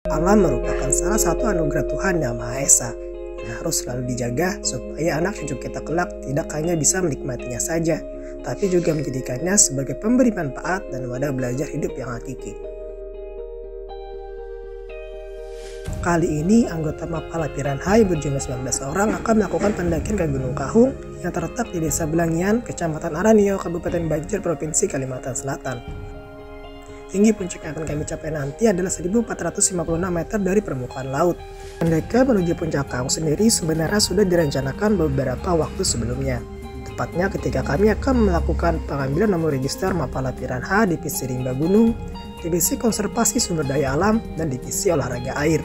Alam merupakan salah satu anugerah Tuhan Yang Maha Esa yang harus selalu dijaga supaya anak cucu kita kelak tidak hanya bisa menikmatinya saja, tapi juga menjadikannya sebagai pemberi manfaat dan wadah belajar hidup yang hakiki. Kali ini anggota Mapala Piranha berjumlah 19 orang akan melakukan pendakian ke Gunung Kahung yang terletak di Desa Belangian, Kecamatan Aranio, Kabupaten Banjar, Provinsi Kalimantan Selatan. Tinggi puncak yang akan kami capai nanti adalah 1456 meter dari permukaan laut. Pendakian menuju puncak Kahung sendiri sebenarnya sudah direncanakan beberapa waktu sebelumnya. Tepatnya ketika kami akan melakukan pengambilan nomor register Mapala Piranha Divisi Rimba Gunung, Divisi Konservasi Sumber Daya Alam, dan Divisi Olahraga Air.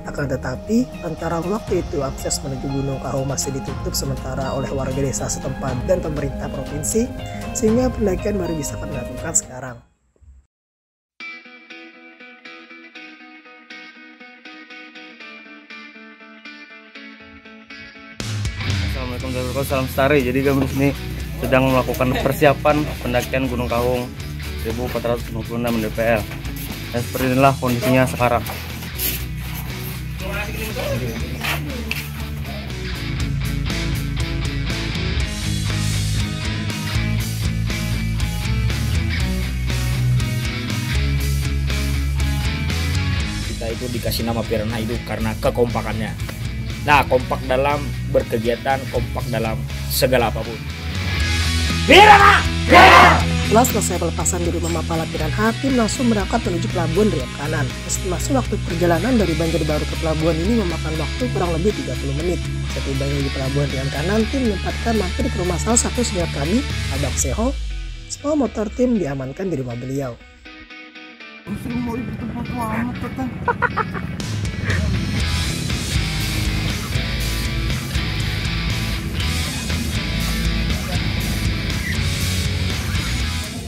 Akan tetapi, antara waktu itu akses menuju Gunung Kahung masih ditutup sementara oleh warga desa setempat dan pemerintah provinsi, sehingga pendakian baru bisa kami lakukan sekarang. Assalamualaikum warahmatullahi wabarakatuh, salam Lestari. Jadi kami di sini sedang melakukan persiapan pendakian Gunung Kahung 1456 mdpl. Dan seperti inilah kondisinya sekarang. Kita itu dikasih nama Piranha itu karena kekompakannya. Nah, kompak dalam berkegiatan, kompak dalam segala apapun. Piranha! Setelah selesai pelepasan di rumah Mapala Piranha, tim langsung berangkat menuju pelabuhan Riam Kanan. Estimasi waktu perjalanan dari Banjarbaru ke pelabuhan ini memakan waktu kurang lebih 30 menit. Setibanya di pelabuhan Riam Kanan, tim menyempatkan mampir ke rumah salah satu senior kami, Abang Seho. Semua motor tim diamankan di rumah beliau.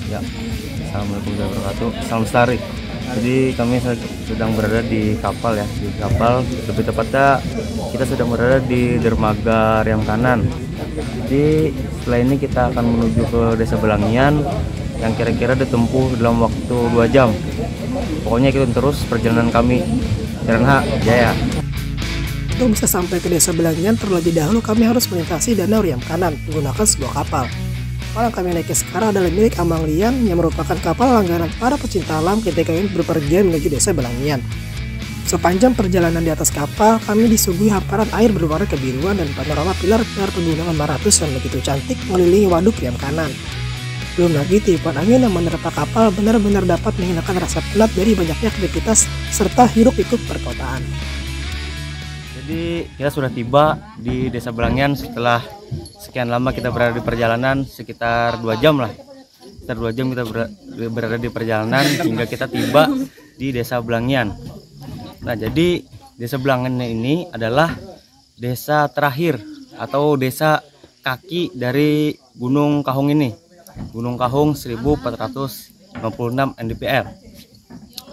Ya, assalamualaikum warahmatullahi wabarakatuh, salam Lestari. Jadi kami sedang berada di kapal ya, di kapal. Lebih tepatnya kita sedang berada di dermaga Riam Kanan. Jadi setelah ini kita akan menuju ke Desa Belangian yang kira-kira ditempuh dalam waktu 2 jam. Pokoknya ikutin terus perjalanan kami. Piranha Jaya. Untuk bisa sampai ke Desa Belangian, terlebih dahulu kami harus melintasi Danau Riam Kanan menggunakan sebuah kapal. Kapal yang kami naiki sekarang adalah milik Amang Lian yang merupakan kapal langganan para pecinta alam ketika ingin berpergian menuju Desa Belangian. Sepanjang perjalanan di atas kapal, kami disuguhi hamparan air berwarna kebiruan dan panorama pilar-pilar pegunungan Maratus yang begitu cantik mengelilingi waduk Riam Kanan. Belum lagi tiupan angin yang menerpa kapal benar-benar dapat menghilangkan rasa penat dari banyaknya aktivitas serta hiruk-pikuk perkotaan. Jadi kita sudah tiba di Desa Belangian setelah sekian lama kita berada di perjalanan, sekitar 2 jam lah. Sekitar 2 jam kita berada di perjalanan hingga kita tiba di Desa Belangian. Nah, jadi Desa Belangian ini adalah desa terakhir atau desa kaki dari Gunung Kahung ini. Gunung Kahung 1456 mdpl.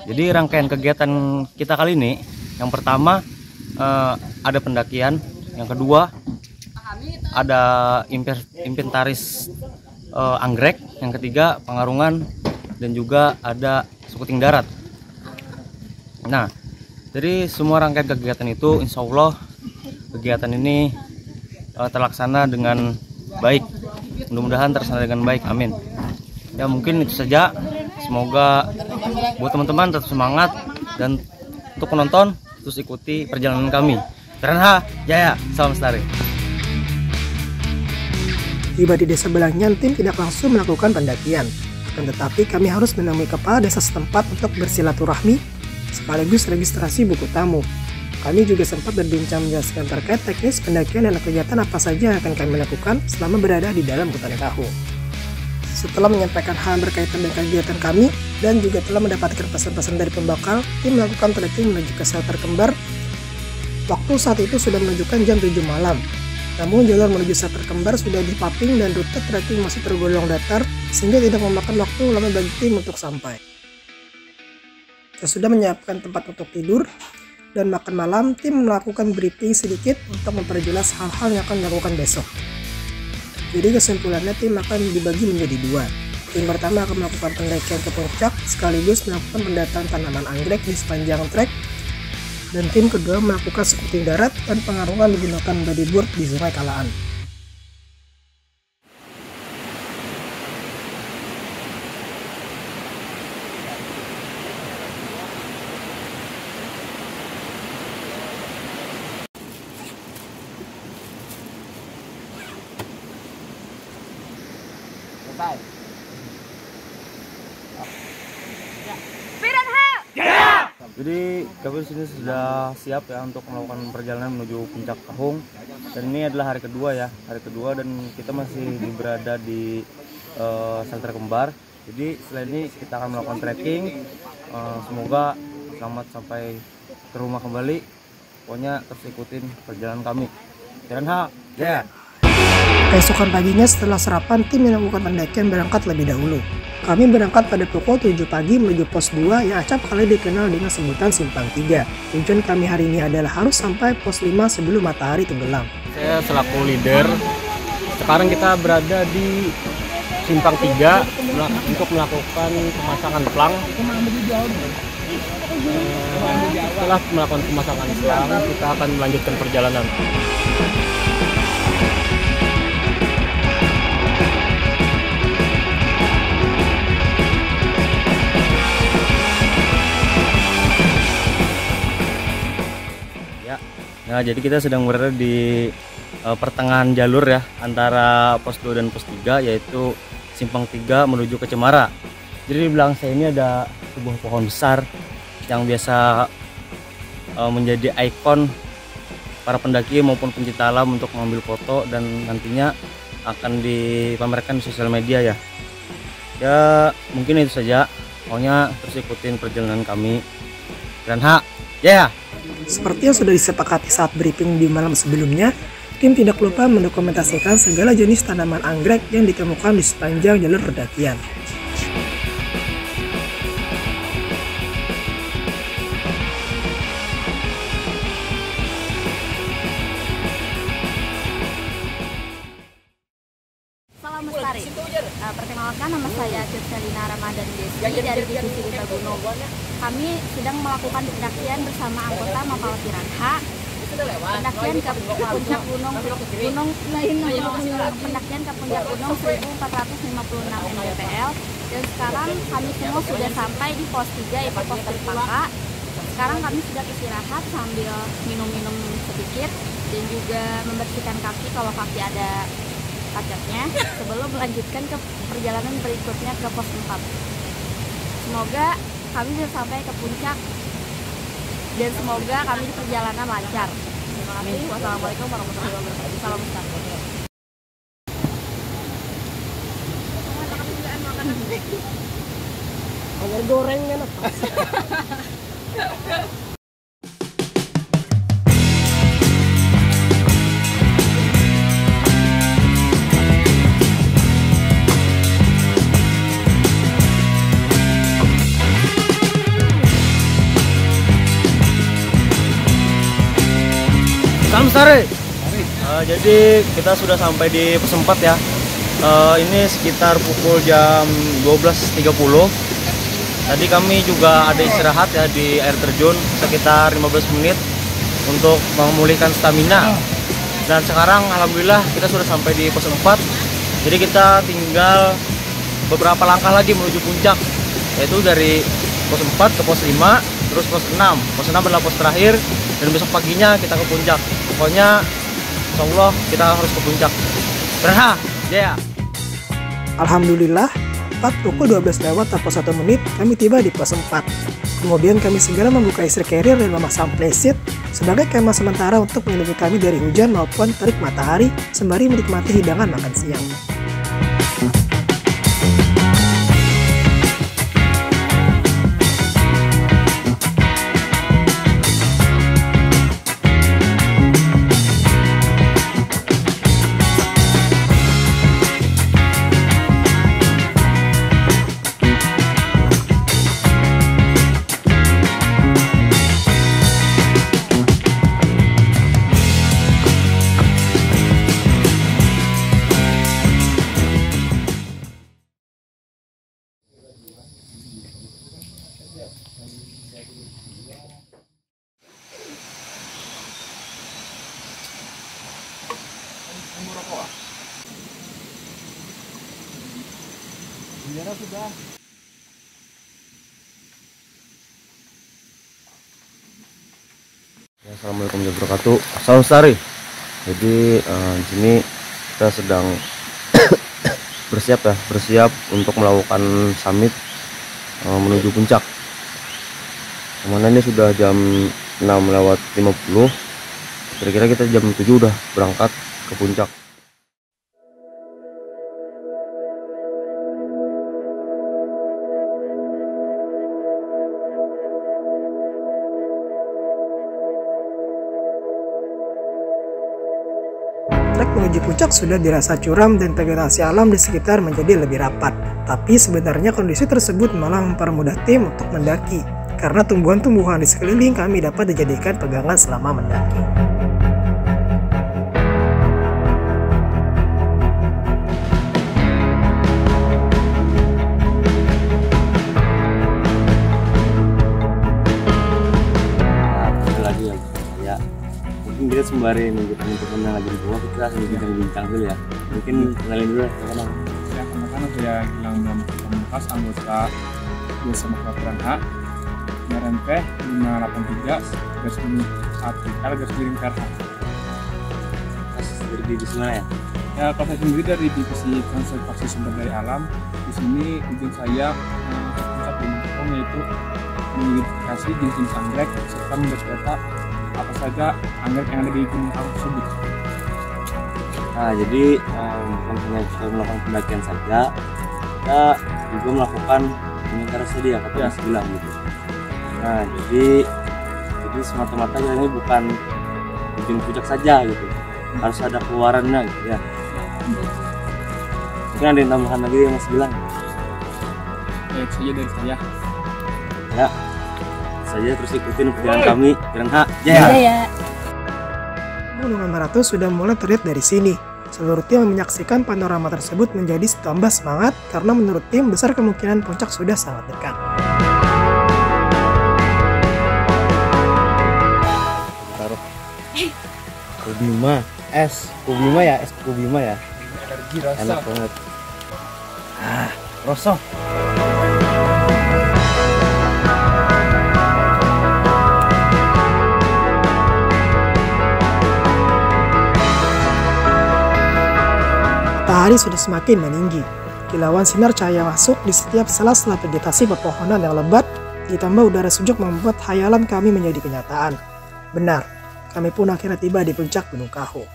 Jadi rangkaian kegiatan kita kali ini, yang pertama ada pendakian, yang kedua ada inventaris anggrek, yang ketiga pengarungan, dan juga ada skuting darat. Nah, dari semua rangkaian kegiatan itu, insya Allah kegiatan ini terlaksana dengan baik. Mudah-mudahan terlaksana dengan baik, amin. Ya mungkin itu saja. Semoga buat teman-teman tetap semangat, dan untuk penonton terus ikuti perjalanan kami. Piranha Jaya, salam Lestari. Tiba di Desa Belangian, tim tidak langsung melakukan pendakian, tetapi kami harus menemui kepala desa setempat untuk bersilaturahmi sekaligus registrasi buku tamu. Kami juga sempat berbincang menjelaskan terkait teknis pendakian dan kegiatan apa saja yang akan kami lakukan selama berada di dalam hutan Kahung. Setelah menyampaikan hal berkaitan dengan kegiatan kami dan juga telah mendapatkan pesan-pesan dari pembakal, tim melakukan trekking menuju ke shelter kembar. Waktu saat itu sudah menunjukkan jam 7 malam. Namun jalur menuju shelter kembar sudah dipaping dan rute trekking masih tergolong datar sehingga tidak memakan waktu lama bagi tim untuk sampai. Sesudah menyiapkan tempat untuk tidur dan makan malam, tim melakukan briefing sedikit untuk memperjelas hal-hal yang akan dilakukan besok. Jadi kesimpulannya tim akan dibagi menjadi 2. Tim pertama akan melakukan pendakian ke puncak sekaligus melakukan pendataan tanaman anggrek di sepanjang trek, dan tim kedua melakukan skuting darat dan pengarungan menggunakan bodyboard di Sungai Kalaan. Jadi kami di sini sudah siap ya untuk melakukan perjalanan menuju Puncak Kahung. Dan ini adalah hari kedua ya, dan kita masih berada di Shelter Kembar. Jadi setelah ini kita akan melakukan trekking. Semoga selamat sampai ke rumah kembali. Pokoknya terus ikutin perjalanan kami. Jangan ya. Keesokan paginya setelah sarapan, tim yang melakukan pendakian berangkat lebih dahulu. Kami berangkat pada pukul 7 pagi menuju pos 2 yang acap kali dikenal dengan sebutan Simpang 3. Tujuan kami hari ini adalah harus sampai pos 5 sebelum matahari tenggelam. Saya selaku leader, sekarang kita berada di Simpang 3 untuk melakukan pemasangan plang. Setelah melakukan pemasangan plang, kita akan melanjutkan perjalanan. Nah, jadi kita sedang berada di pertengahan jalur ya antara pos 2 dan pos 3, yaitu Simpang 3 menuju ke Cemara. Jadi di belakang saya ini ada sebuah pohon besar yang biasa menjadi ikon para pendaki maupun pencinta alam untuk mengambil foto dan nantinya akan dipamerkan di sosial media ya. Ya mungkin itu saja. Pokoknya terus ikutin perjalanan kami. Dan ya. Seperti yang sudah disepakati saat briefing di malam sebelumnya, tim tidak lupa mendokumentasikan segala jenis tanaman anggrek yang ditemukan di sepanjang jalur pendakian. Salam Lestari. Perkenalkan, nama saya Kirsalina Ramadan Desi dari Divisi Lima Gunung. Kami sedang melakukan pendakian bersama anggota Mapala Piranha. Pendakian ke puncak gunung pendakian ke puncak gunung 1456 mdpl, dan sekarang kami semua sudah sampai di pos 3 yaitu pos Terpangka. Sekarang kami sudah istirahat sambil minum-minum sedikit dan juga membersihkan kaki kalau kaki ada kacatnya sebelum melanjutkan ke perjalanan berikutnya ke pos 4. Semoga kami bisa sampai ke puncak dan semoga kami di perjalanan lancar. Terima kasih. Wassalamualaikum warahmatullahi wabarakatuh. Salam Lestari. Goreng kan apa? Salam Lestari. Jadi kita sudah sampai di pos 4 ya. Ini sekitar pukul jam 12.30. Tadi kami juga ada istirahat ya di air terjun sekitar 15 menit untuk memulihkan stamina. Dan sekarang alhamdulillah kita sudah sampai di pos 4. Jadi kita tinggal beberapa langkah lagi menuju puncak, yaitu dari pos 4 ke pos 5, terus pos 6. Pos 6 adalah pos terakhir dan besok paginya kita ke puncak. Pokoknya insyaallah kita harus ke puncak. Ya. Alhamdulillah, tepat pukul 12 lewat tanpa 1 menit kami tiba di pos 4. Kemudian kami segera membuka istri carrier dan memasang playseat sebagai kemah sementara untuk melindungi kami dari hujan maupun terik matahari sembari menikmati hidangan makan siang. Assalamualaikum warahmatullahi wabarakatuh. Salam Lestari. Jadi di sini kita sedang bersiap untuk melakukan summit menuju puncak. Kemana ini sudah jam 6:50. Kira-kira kita jam 7 udah berangkat ke puncak. Trek menuju puncak sudah dirasa curam dan vegetasi alam di sekitar menjadi lebih rapat. Tapi sebenarnya kondisi tersebut malah mempermudah tim untuk mendaki, karena tumbuhan-tumbuhan di sekeliling kami dapat dijadikan pegangan selama mendaki. Mungkin kita sembari nunggu teman-teman yang lagi di bawah, kita langsung bincang dulu ya. Mungkin kenalin dulu teman-teman. Ya, perkenalkan saya Gilang Muhammad Pamungkas, anggota Desa Pelapiran H, RMP 583/1 Dari divisi mana ya? Ya, kalau saya sendiri dari divisi konservasi sumber daya alam. Di sini tujuan saya puncak Gunung Kahung, yaitu mengidentifikasi jenis-jenis anggrek serta mendata apa saja anggrek yang ada di Gunung Kahung tersebut. Nah, jadi bukan hanya kita melakukan pendakian saja, kita juga melakukan pengecaran tadi ya, kata Mas bilang gitu. Nah, jadi semata-mata ini bukan tujuan puncak saja gitu, harus ada keluarannya gitu ya. Mungkin ada yang tambahan lagi yang Mas bilang? Ya, itu saja dari saya. Ya, saja terus ikutin perjalanan kami, Piran H. Jaya. Gunung Marathon sudah mulai terlihat dari sini. Seluruh tim yang menyaksikan panorama tersebut menjadi tambah semangat karena menurut tim besar kemungkinan puncak sudah sangat dekat. Taruh. Kubima, es Kubima ya, es Kubima ya. Energi rasa. Enak banget. Rosok. Matahari sudah semakin meninggi. Kilauan sinar cahaya masuk di setiap sela-sela vegetasi pepohonan yang lebat, ditambah udara sejuk membuat hayalan kami menjadi kenyataan. Benar, kami pun akhirnya tiba di puncak Gunung Kahung.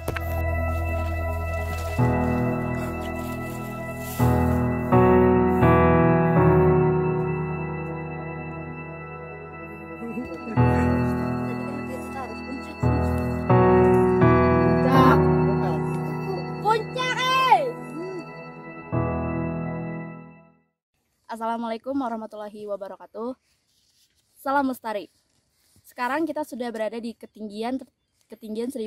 Assalamualaikum warahmatullahi wabarakatuh. Salam Lestari. Sekarang kita sudah berada di ketinggian 1456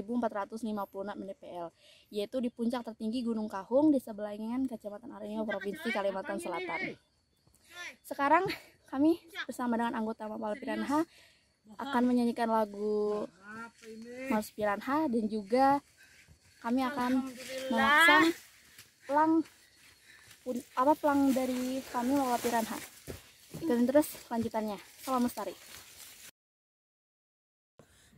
mdpl, yaitu di puncak tertinggi Gunung Kahung, Desa Belangengan, Kecamatan Arenio, Provinsi Kalimantan Selatan. Sekarang kami bersama dengan anggota Mapala Piran H akan menyanyikan lagu Mars Piran H, dan juga kami akan memasang pelang dari kami Mapala Piran H. Ikutin terus lanjutannya. Salam Lestari.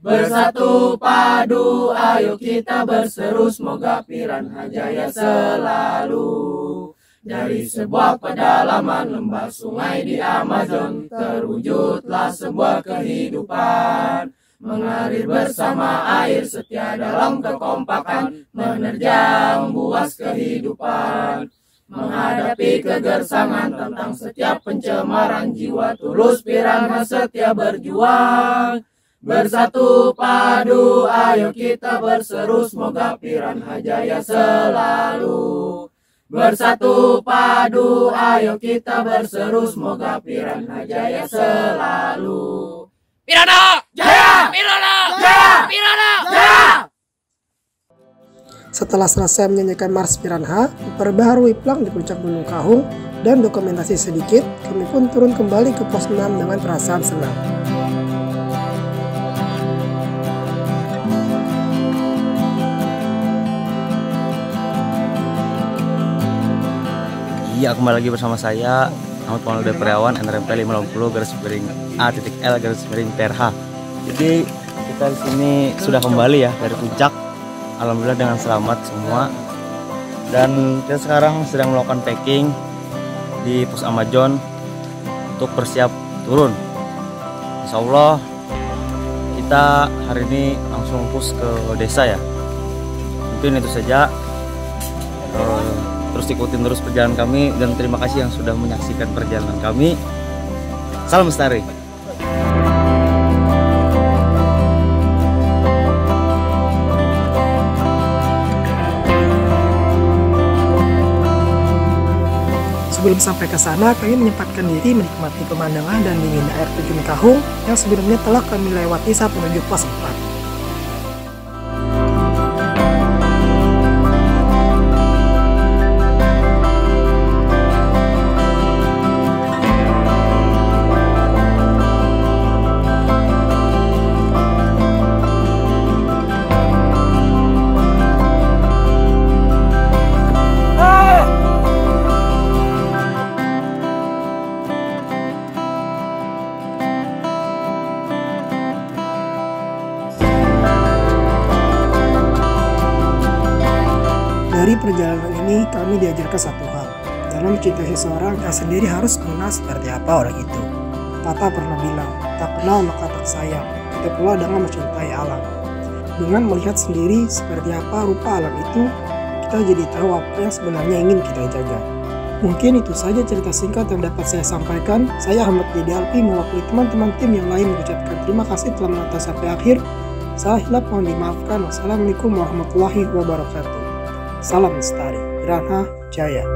Bersatu padu, ayo kita berseru, semoga Piranha jaya selalu. Dari sebuah pedalaman lembah sungai di Amazon, terwujudlah sebuah kehidupan. Mengalir bersama air setia dalam kekompakan, menerjang buas kehidupan. Menghadapi kegersangan tentang setiap pencemaran jiwa, tulus Piranha setia berjuang. Bersatu padu, ayo kita berseru, semoga Piranha jaya selalu. Bersatu padu, ayo kita berseru, semoga Piranha jaya selalu. Piranha jaya! Piranha jaya! Piranha jaya! Setelah selesai menyanyikan Mars Piranha, memperbaharui plang di puncak Gunung Kahung, dan dokumentasi sedikit, kami pun turun kembali ke pos 6 dengan perasaan senang. Ya, kembali lagi bersama saya Ahmad Maulana Priawan, NRMP 550_A_L_PRH. Jadi kita di sini sudah kembali ya dari puncak, alhamdulillah dengan selamat semua. Dan kita sekarang sedang melakukan packing di pos Amazon untuk bersiap turun. Insya Allah kita hari ini langsung push ke desa ya. Mungkin itu saja. Terus ikutin terus perjalanan kami dan terima kasih yang sudah menyaksikan perjalanan kami. Salam Lestari. Sebelum sampai ke sana, kami menyempatkan diri menikmati pemandangan dan dinginnya air terjun Kahung yang sebelumnya telah kami lewati saat menuju pos 4. Dari perjalanan ini kami diajarkan satu hal. Dalam mencintai seseorang, kita sendiri harus mengenal seperti apa orang itu. Papa pernah bilang, tak kenal maka tak sayang. Kita pula dengan mencintai alam. Dengan melihat sendiri seperti apa rupa alam itu, kita jadi tahu apa yang sebenarnya ingin kita jaga. Mungkin itu saja cerita singkat yang dapat saya sampaikan. Saya Ahmad Alpi mewakili teman-teman tim yang lain mengucapkan terima kasih telah menonton sampai akhir. Salah hilap mohon dimaafkan. Wassalamualaikum warahmatullahi wabarakatuh. Salam Lestari, Piranha Jaya.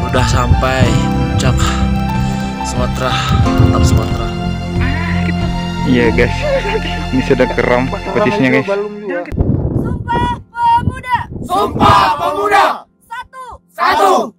Udah sampai puncak Sumatera, mantap Sumatera. Iya guys, ini sudah keram posisinya guys. Sumpah Pemuda. Sumpah Pemuda. Satu.